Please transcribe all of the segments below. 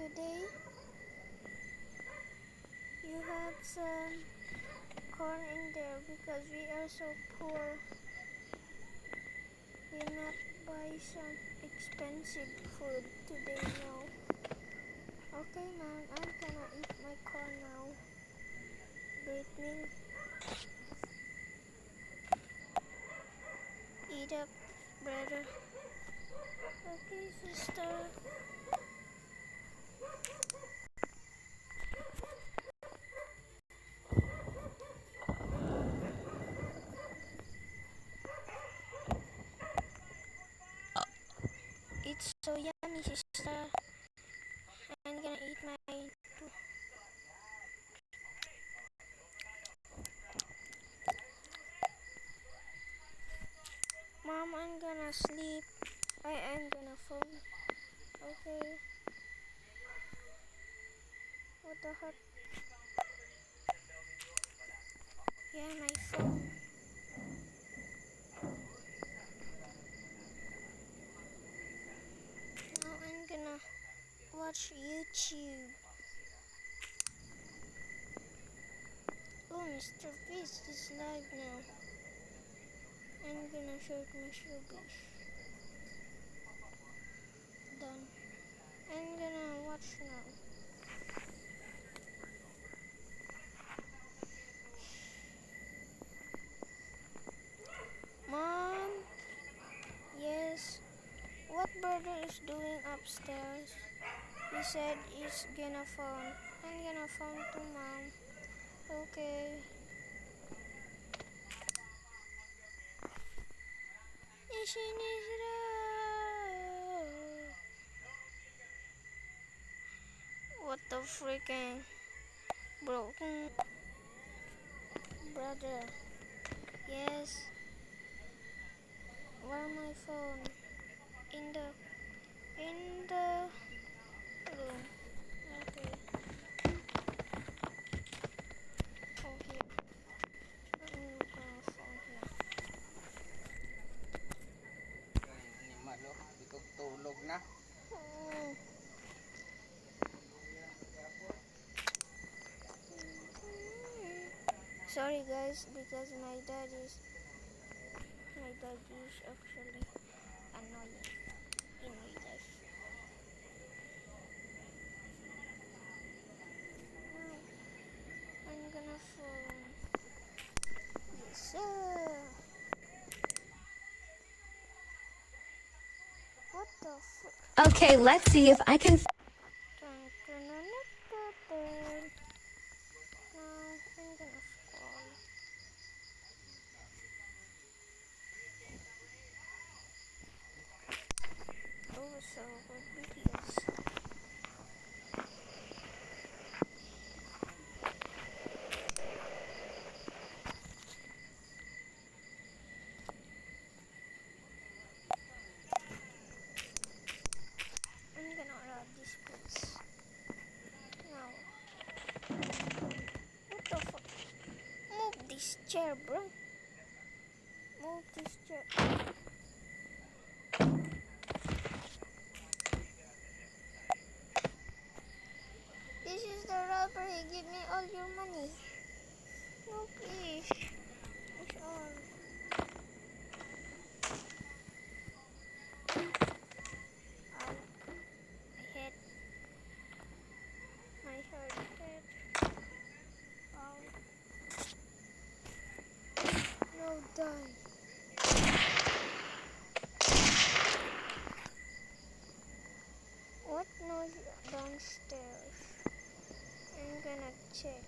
today? You have some corn in there because we are so poor. We not buy some expensive food today now. Okay, Mom, I'm gonna eat my corn now. Brittany, eat up, brother. Okay, sister. It's so yummy, sister. I'm gonna eat mine too. Mom, I'm gonna sleep. I'm gonna fall. Okay. What the heck? Yeah, my phone. Now I'm gonna watch YouTube. Oh, Mr. Beast is live now. I'm gonna shoot Mr. Beast. Done. I'm gonna watch now. Mom? Yes? What brother is doing upstairs? He said he's gonna phone. I'm gonna phone to Mom. Okay. Ishin Israel. What the freaking broken brother? Yes. Where my phone? In the room. Okay. Oh here. Let me look on my phone here. Ni malo, di ko tulog na. Oh. Sorry guys, because my dad is actually annoying in real life. Now I'm gonna phone. Yes sir. What the fuck? Okay, let's see if I can. Now I'm gonna scroll. Oh, so good videos. I'm gonna grab this place. Now, what the fuck? Move this chair, bro. Move this chair. This is the robbery. Give me all your money. No, please. It's all. Ow. My head. My head. Ow. No, die. What noise downstairs? I'm gonna check.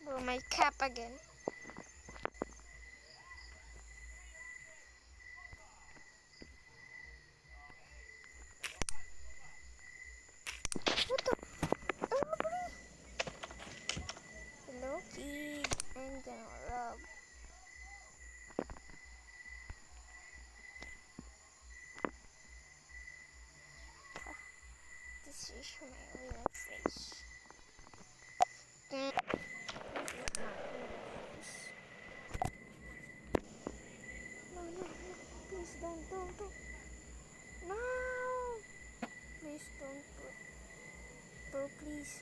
Bro, my cap again. What the? Robbery? Hello, kid. I'm gonna rob. This is my real face. This is my real face. No, no, no. Don't. No! Please don't, bro. Bro, please.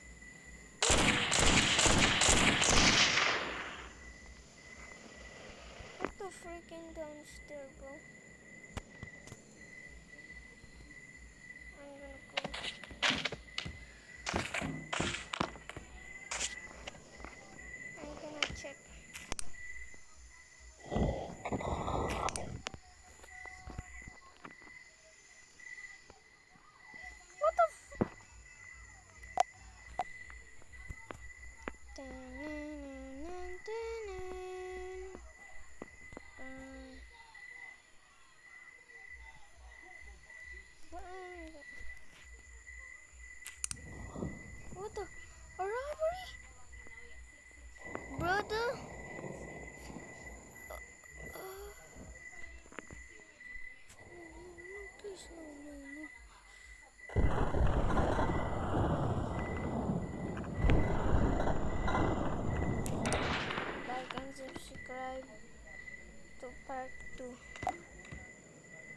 What the freaking downstairs, bro? I'm gonna go. I'm gonna check. What the f- What the? A robbery? Brother? No, please, no. Like and subscribe to part 2.